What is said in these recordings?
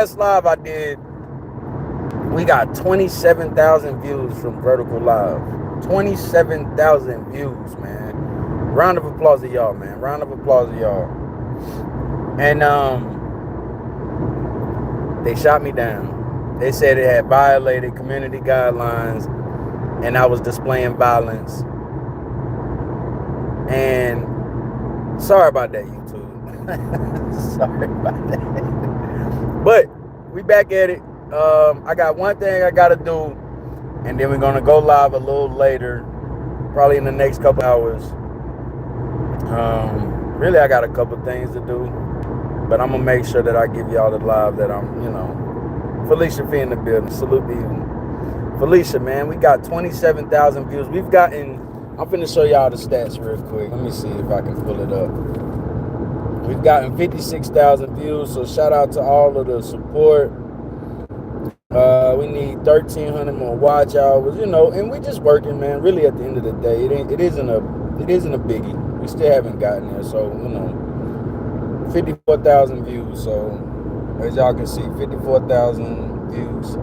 last live I did, we got 27,000 views from Vertical Live. 27,000 views, man. Round of applause to y'all, man. Round of applause to y'all. And they shot me down. They said it had violated community guidelines and I was displaying violence. And sorry about that, YouTube. Sorry about that. But we back at it. I got one thing I gotta do, and then we're gonna go live a little later, probably in the next couple hours. Really, I got a couple things to do, but I'm gonna make sure that I give y'all the live that I'm, Felicia Fee in the building. Salute to you, Felicia, man. We got 27,000 views. We've gotten. I'm finna show y'all the stats real quick. Let me see if I can pull it up. We've gotten 56,000 views, so shout out to all of the support. We need 1,300 more watch hours, and we just working, man. Really, at the end of the day, it isn't a biggie. We still haven't gotten there, so 54,000 views. So as y'all can see, 54,000 views.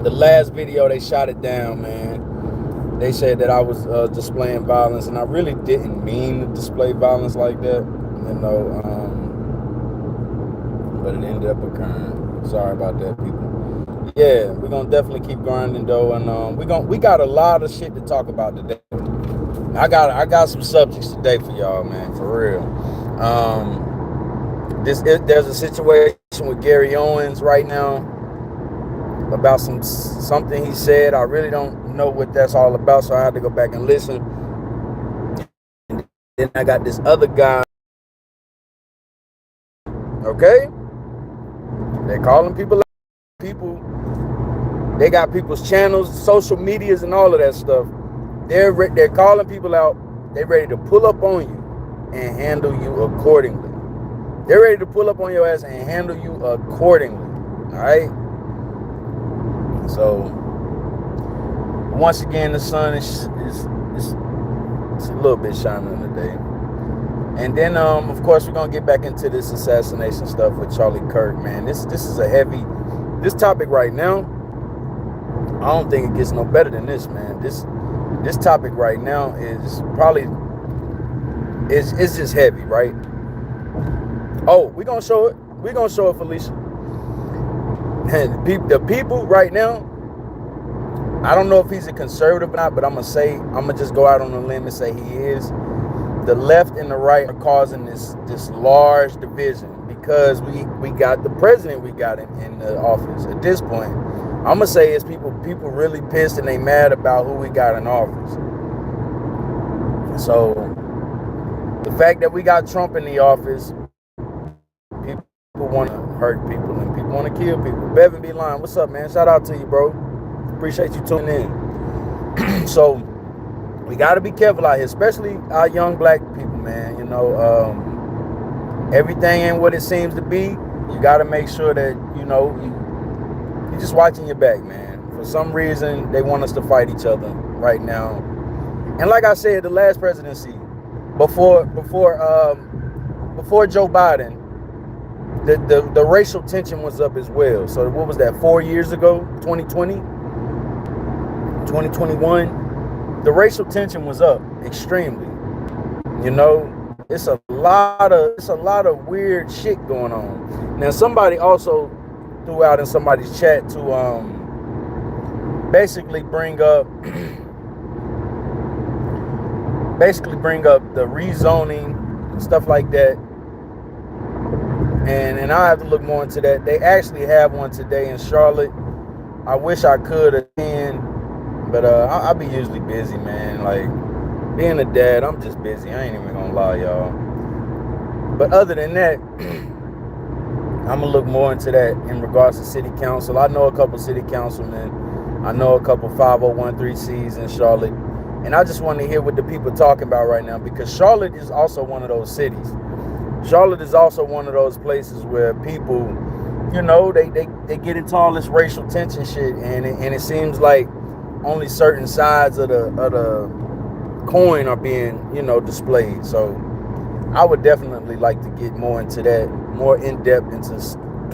The last video they shot it down, man. They said that I was displaying violence, and I really didn't mean to display violence like that, but it ended up occurring. Sorry about that, people. Yeah, we're gonna definitely keep grinding though, and we got a lot of shit to talk about today. I got some subjects today for y'all, man, for real. There's a situation with Gary Owens right now about something he said. I really don't know what that's all about, so I had to go back and listen. And then I got this other guy. Okay, they're calling people out. They got people's channels, social medias, and all of that stuff. They're calling people out. They're ready to pull up on you and handle you accordingly. They're ready to pull up on your ass and handle you accordingly. All right. So once again, the sun is a little bit shining today. And then of course we're gonna get back into this assassination stuff with Charlie Kirk, man. This is a heavy topic right now. I don't think it gets no better than this, man. This topic right now is probably it's just heavy, right? Oh, we're gonna show it. We're gonna show it, Felicia. And the people right now, I don't know if he's a conservative or not, but I'm gonna just go out on a limb and say he is. The left and the right are causing this large division because we got the president we got in the office. At this point, I'm gonna say it's people really pissed and they mad about who we got in office. So the fact that we got Trump in the office, people want to hurt people and people want to kill people. Bevan B. Line, what's up, man? Shout out to you, bro. Appreciate you tuning in. So we got to be careful out here, especially our young black people, man. Everything ain't what it seems to be. You got to make sure that, you're just watching your back, man. For some reason, they want us to fight each other right now. And like I said, the last presidency, before Joe Biden, the racial tension was up as well. So what was that, 4 years ago, 2020, 2021? The racial tension was up extremely. It's a lot of weird shit going on. Now somebody also threw out in somebody's chat to basically bring up the rezoning and stuff like that. And I have to look more into that. They actually have one today in Charlotte. I wish I could attend, but I be usually busy, man. Like, being a dad, I'm just busy. I ain't even gonna lie, y'all. But other than that, I'm gonna look more into that in regards to city council. I know a couple city councilmen. I know a couple 501(c)(3)s in Charlotte. And I just want to hear what the people are talking about right now, because Charlotte is also one of those cities. Charlotte is also one of those places where people, they get into all this racial tension shit, and it seems like only certain sides of the coin are being, displayed. So I would definitely like to get more into that, more in depth into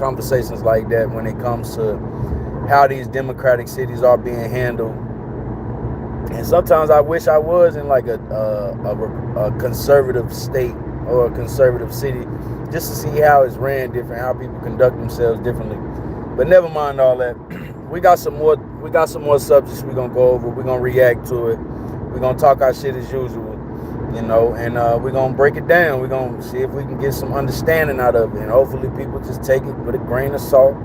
conversations like that when it comes to how these democratic cities are being handled. And sometimes I wish I was in like a conservative state or a conservative city, just to see how it's ran different, how people conduct themselves differently. But never mind all that. We got some more subjects we're gonna go over. We're gonna react to it. We're gonna talk our shit as usual, you know, and we're gonna break it down. We're gonna see if we can get some understanding out of it. And hopefully people just take it with a grain of salt.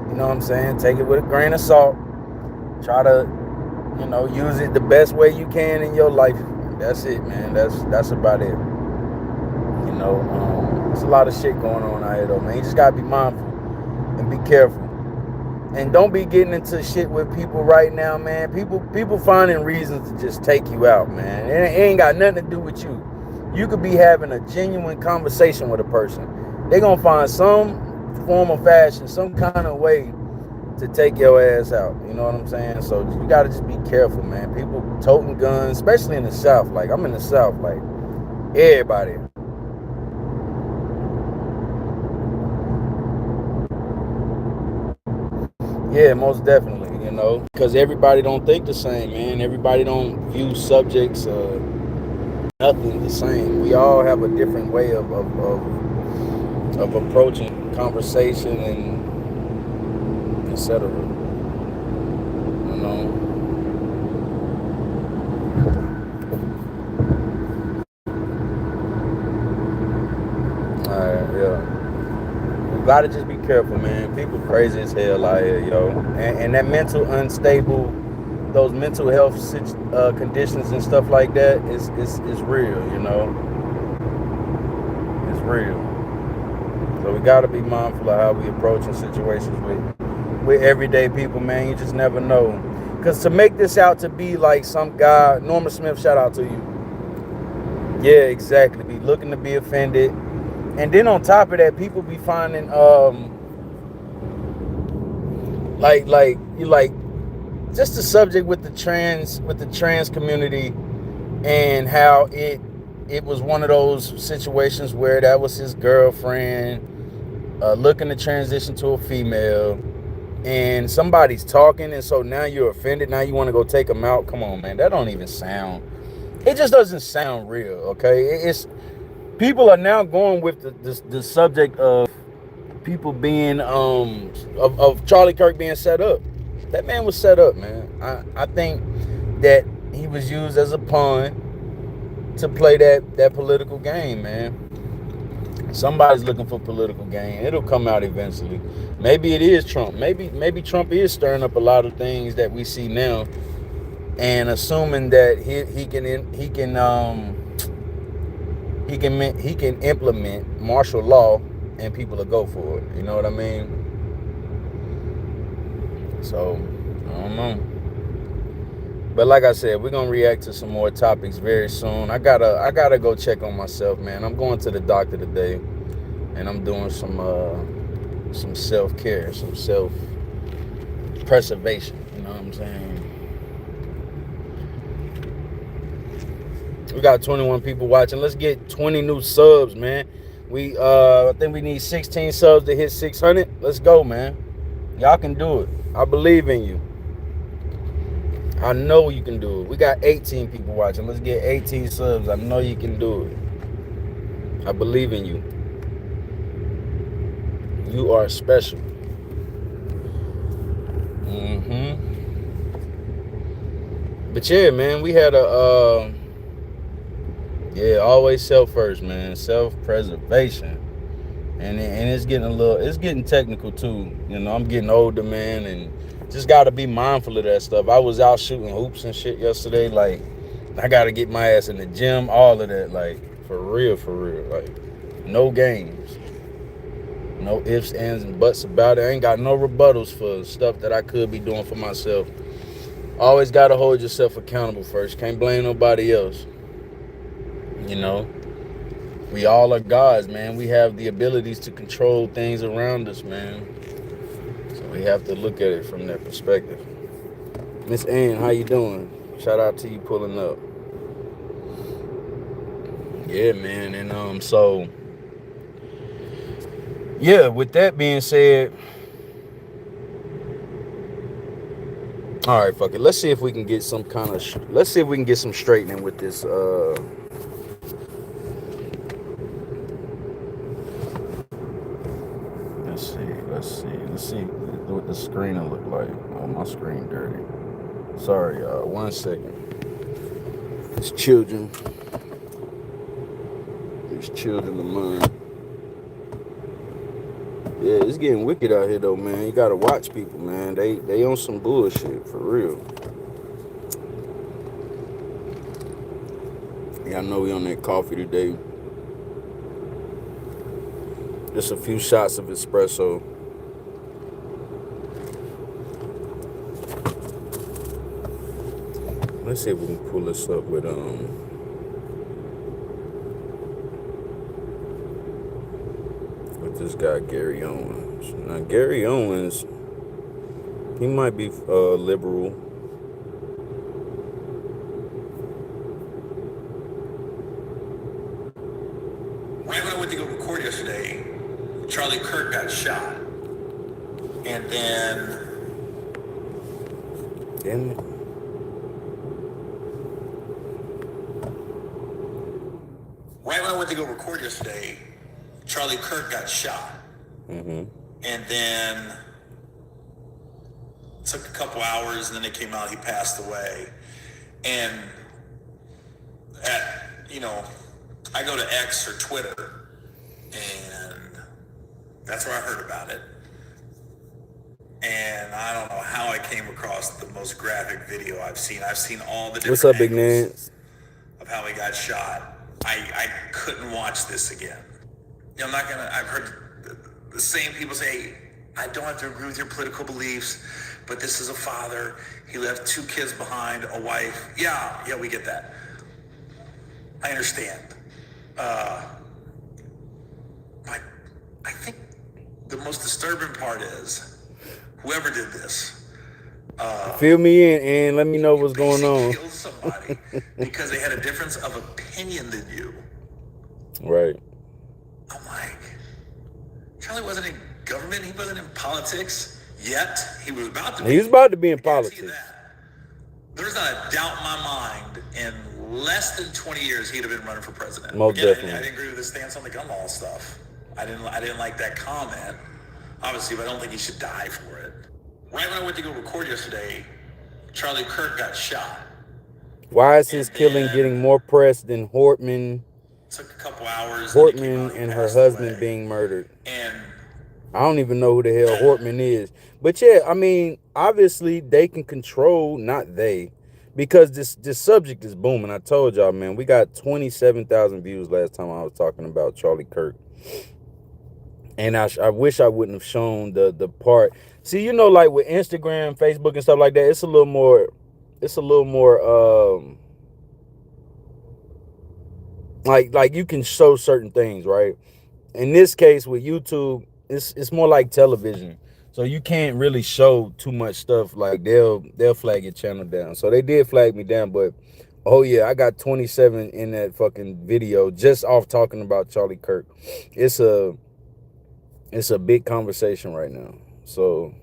You know what I'm saying? Take it with a grain of salt. Try to, you know, use it the best way you can in your life. That's it, man. That's about it. You know, there's a lot of shit going on out here, though, man. You just gotta be mindful and be careful. And don't be getting into shit with people right now, man. People finding reasons to just take you out, man. It ain't got nothing to do with you. You could be having a genuine conversation with a person. They're gonna find some form of fashion, some kind of way to take your ass out. You know what I'm saying? So you gotta just be careful, man. People toting guns, especially in the South. Like, I'm in the South, like, everybody. Yeah, most definitely, you know, because everybody don't think the same, man. Everybody don't view subjects, nothing the same. We all have a different way of approaching conversation and etc. You know. All right, yeah. You gotta just be careful, man. People crazy as hell out here, yo. And that mental unstable, those mental health conditions and stuff like that is real, you know. It's real. So we gotta be mindful of how we approaching situations with everyday people, man. You just never know. Cause to make this out to be like some guy, Norman Smith, shout out to you. Yeah, exactly. Be looking to be offended. And then on top of that, people be finding like just the subject with the trans community, and how it was one of those situations where that was his girlfriend looking to transition to a female, and somebody's talking, and so now you're offended. Now you want to go take them out. Come on, man. That don't even sound. It just doesn't sound real. Okay, it's people are now going with the subject of people being of Charlie Kirk being set up. That man was set up, man. I think that he was used as a pawn to play that political game, man. Somebody's looking for political gain. It'll come out eventually. Maybe it is Trump. Maybe Trump is stirring up a lot of things that we see now, and assuming that he can implement martial law and people will go for it. You know what I mean? So I don't know. But like I said, we're gonna react to some more topics very soon. I gotta go check on myself, man. I'm going to the doctor today, and I'm doing some self-care, some self-preservation. You know what I'm saying? We got 21 people watching. Let's get 20 new subs, man. I think we need 16 subs to hit 600. Let's go, man. Y'all can do it. I believe in you. I know you can do it. We got 18 people watching. Let's get 18 subs. I know you can do it. I believe in you. You are special. But yeah, man, we had always self first, man. Self-preservation. And it's getting technical too. You know, I'm getting older, man, and just gotta be mindful of that stuff. I was out shooting hoops and shit yesterday. Like, I gotta get my ass in the gym, all of that. Like, for real. Like, no games. No ifs, ands, and buts about it. I ain't got no rebuttals for stuff that I could be doing for myself. Always gotta hold yourself accountable first. Can't blame nobody else. You know? We all are gods, man. We have the abilities to control things around us, man. So we have to look at it from that perspective. Miss Ann, how you doing? Shout out to you pulling up. Yeah, man. And so Yeah, with that being said, all right, fuck it. Let's see if we can get some kind of. Let's see if we can get some straightening with this. Let's see what the screen will look like. Oh, my screen dirty. Sorry, y'all. 1 second. It's children. These children of mine. Yeah, it's getting wicked out here though, man. You gotta watch people, man. They on some bullshit for real. Yeah, I know we on that coffee today. Just a few shots of espresso. Let's see if we can pull this up with this guy Gary Owens. Now Gary Owens, he might be liberal. Right when I went to go record yesterday, Charlie Kirk got shot, and then right when I went to go record yesterday, Charlie Kirk got shot. And then it took a couple hours, and then it came out he passed away. And I go to X or Twitter, and that's where I heard about it. And I don't know how I came across the most graphic video I've seen. I've seen all the different What's up, Big Nance? Of how he got shot. I couldn't watch this again. I've heard the same people say, I don't have to agree with your political beliefs, but this is a father. He left 2 kids behind, a wife. Yeah, we get that. I understand. I think the most disturbing part is whoever did this. Fill me in and let me know what's going on. Killed somebody because they had a difference of opinion than you. Right. I'm like, Charlie wasn't in government. He wasn't in politics yet. He was about to be. He was about to be in politics. There's not a doubt in my mind in less than 20 years he'd have been running for president. Most definitely. I didn't agree with his stance on the gun law stuff. I didn't like that comment, obviously, but I don't think he should die for it. Right when I went to go record yesterday, Charlie Kirk got shot. Why is his killing getting more press than Hortman? Took a couple hours. Hortman and her husband being murdered. And I don't even know who the hell Hortman is. But yeah, I mean, obviously they can control, not they, because this subject is booming. I told y'all, man, we got 27,000 views last time I was talking about Charlie Kirk. And I wish I wouldn't have shown the part. See, like with Instagram, Facebook and stuff like that, it's a little more like you can show certain things, right? In this case with YouTube, it's more like television. So you can't really show too much stuff. Like they'll flag your channel down. So they did flag me down, but oh yeah, I got 27 in that fucking video just off talking about Charlie Kirk. It's a big conversation right now. So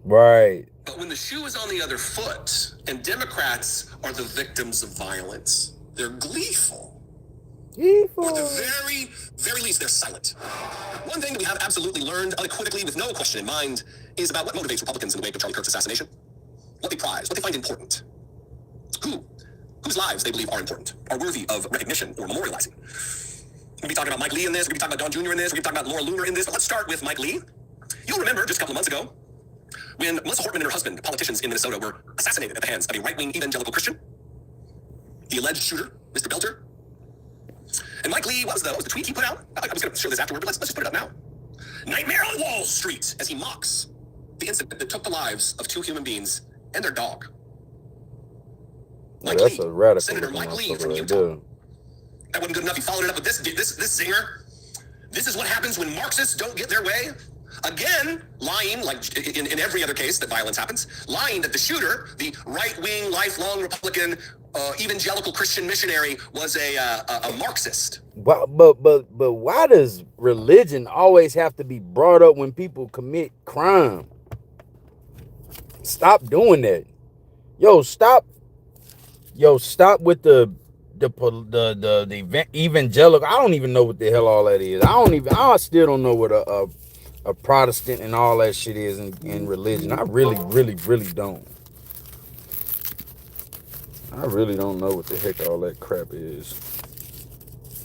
right. But when the shoe is on the other foot and Democrats are the victims of violence, they're gleeful. Or at the very, very least, they're silent. One thing that we have absolutely learned unequivocally with no question in mind is about what motivates Republicans in the wake of Charlie Kirk's assassination. What they prize, what they find important. Whose lives they believe are important, are worthy of recognition or memorializing. We'll be talking about Mike Lee in this, we'll be talking about Don Jr. in this, we'll be talking about Laura Loomer in this, but let's start with Mike Lee. You'll remember just a couple of months ago, when Melissa Hortman and her husband, politicians in Minnesota, were assassinated at the hands of a right-wing evangelical Christian. The alleged shooter, Mr. Belter. And Mike Lee, what was the tweet he put out? I was going to show this afterward, but let's just put it up now. Nightmare on Wall Street, as he mocks the incident that took the lives of 2 human beings and their dog. Well, that's a radical Senator Mike Lee from Utah. That wasn't good enough. He followed it up with this zinger. This is what happens when Marxists don't get their way. Again, lying, like in every other case that violence happens, lying that the shooter, the right-wing, lifelong Republican, evangelical Christian missionary was a Marxist. But why does religion always have to be brought up when people commit crime? Stop doing that. Stop with the evangelical. I don't even know what the hell all that is. I still don't know what a Protestant and all that shit is in religion. I really don't. I really don't know what the heck all that crap is.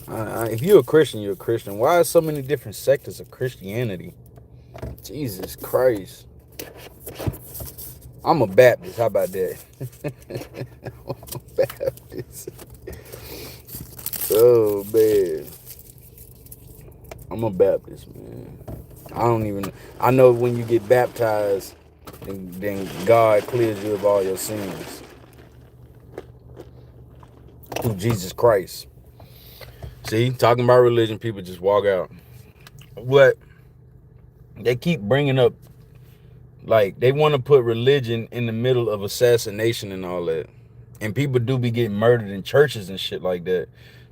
If you're a Christian, you're a Christian. Why are so many different sectors of Christianity? Jesus Christ. I'm a Baptist. How about that? I'm a Baptist. Oh, man. I'm a Baptist, man. I know when you get baptized, then God clears you of all your sins. Through Jesus Christ. See, talking about religion, people just walk out. What? They keep bringing up, like, they want to put religion in the middle of assassination and all that. And people do be getting murdered in churches and shit like that.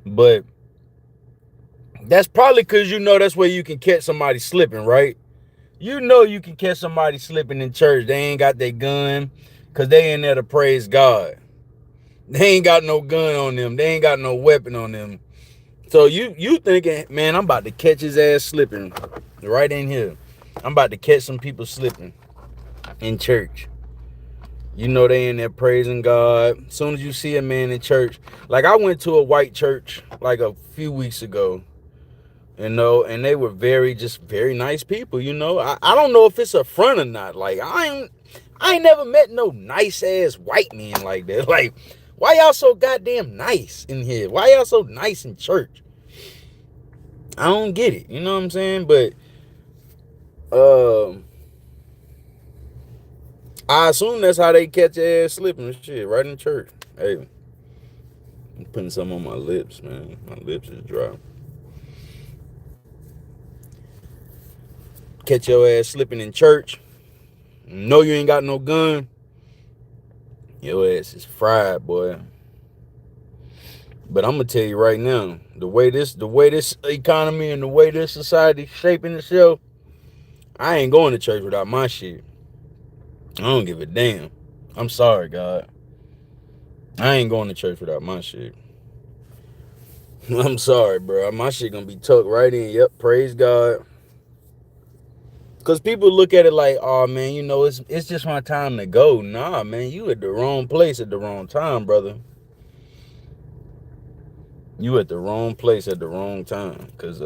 But that's probably because that's where you can catch somebody slipping, right? You can catch somebody slipping in church. They ain't got their gun because they ain't there to praise God. They ain't got no gun on them. They ain't got no weapon on them. So you thinking, man, I'm about to catch his ass slipping right in here. I'm about to catch some people slipping in church. They in there praising God. As soon as you see a man in church, like I went to a white church like a few weeks ago, and they were very nice people. I don't know if it's a front or not. Like I ain't never met no nice ass white men like that. Like, why y'all so goddamn nice in here? Why y'all so nice in church? I don't get it. You know what I'm saying? But I assume that's how they catch your ass slipping and shit, right in church. Hey, I'm putting something on my lips, man. My lips is dry. Catch your ass slipping in church. Know you ain't got no gun. Your ass is fried, boy. But I'm gonna tell you right now, the way this economy and the way this society shaping itself, I ain't going to church without my shit. I don't give a damn. I'm sorry, God. I ain't going to church without my shit. I'm sorry, bro. My shit gonna be tucked right in. Yep, praise God. Because people look at it like, oh, man, it's just my time to go. Nah, man, you at the wrong place at the wrong time, brother. You at the wrong place at the wrong time. Because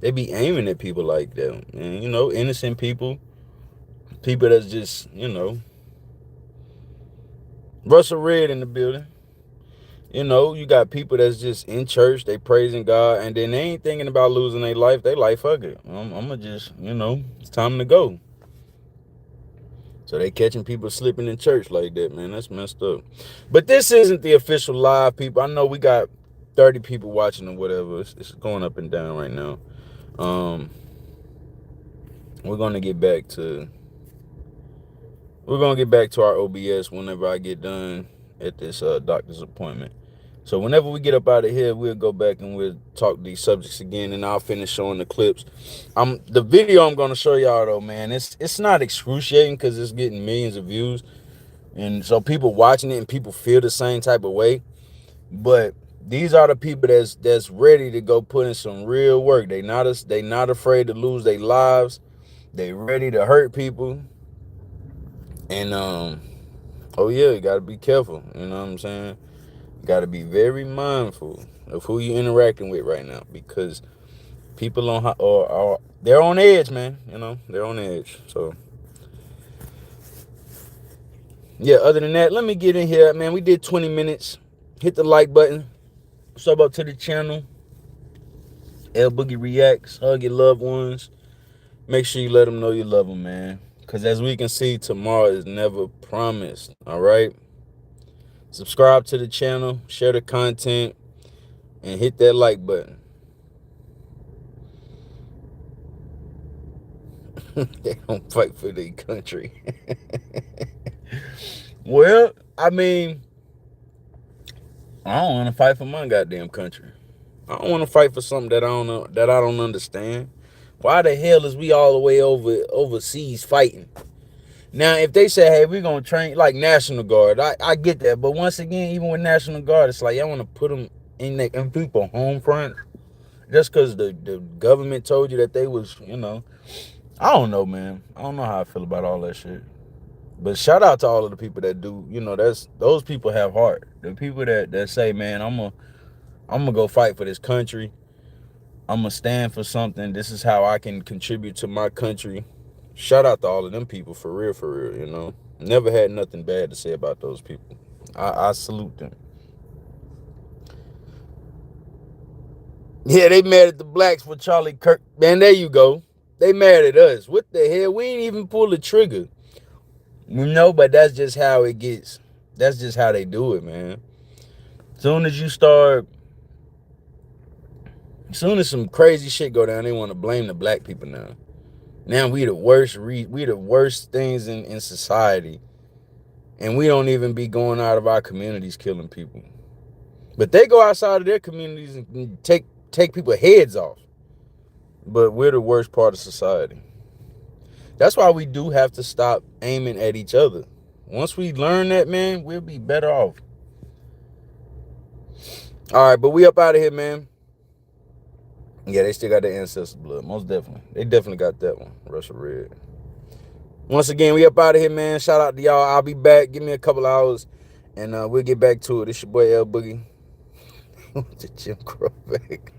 they be aiming at people like that. And, innocent people. People that's just, Russell Red in the building. You got people that's just in church, they praising God, and then they ain't thinking about losing their life. They like, fuck it. I'm gonna just, it's time to go. So they catching people slipping in church like that, man. That's messed up. But this isn't the official live, people. I know we got 30 people watching or whatever. It's going up and down right now. We're gonna get back to our OBS whenever I get done at this doctor's appointment. So whenever we get up out of here, we'll go back and we'll talk these subjects again, and I'll finish showing the clips. The video I'm gonna show y'all though, man, it's not excruciating because it's getting millions of views, and so people watching it and people feel the same type of way. But these are the people that's ready to go put in some real work. They not afraid to lose their lives. They ready to hurt people. And oh yeah, you gotta be careful. You know what I'm saying? Got to be very mindful of who you're interacting with right now, because people they're on edge, man. They're on edge. So yeah, other than that, let me get in here, man. We did 20 minutes. Hit the like button. Sub up to the channel. Boogie Reacts. Hug your loved ones. Make sure you let them know you love them, man. Because as we can see, tomorrow is never promised. All right. Subscribe to the channel, share the content, and hit that like button. They don't fight for their country. Well, I mean, I don't want to fight for my goddamn country. I don't want to fight for something that I don't know, that I don't understand. Why the hell is we all the way overseas fighting? Now, if they say, hey, we're going to train like National Guard, I get that. But once again, even with National Guard, it's like, I want to put them in people home front just because the government told you that they was, I don't know, man. I don't know how I feel about all that shit. But shout out to all of the people that do, those people have heart. The people that say, man, I'm gonna go fight for this country. I'm gonna stand for something. This is how I can contribute to my country. Shout out to all of them people, for real. Never had nothing bad to say about those people. I salute them. Yeah, they mad at the blacks for Charlie Kirk. Man, there you go. They mad at us. What the hell? We ain't even pull the trigger. But that's just how it gets. That's just how they do it, man. Soon as some crazy shit go down, they want to blame the black people now. Now we the worst things in society. And we don't even be going out of our communities killing people. But they go outside of their communities and take people's heads off. But we're the worst part of society. That's why we do have to stop aiming at each other. Once we learn that, man, we'll be better off. All right, but we up out of here, man. Yeah, they still got the ancestor blood. Most definitely. They definitely got that one. Russia Red. Once again, we up out of here, man. Shout out to y'all. I'll be back. Give me a couple hours, and we'll get back to it. It's your boy L Boogie. The Jim Crow back.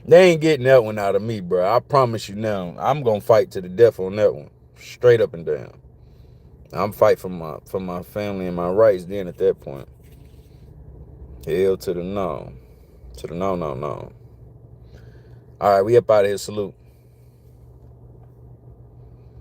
They ain't getting that one out of me, bro. I promise you now. I'm gonna fight to the death on that one, straight up and down. I'm fighting for my family and my rights. Then at that point, hell to the no, no. All right, we up out of here. Salute.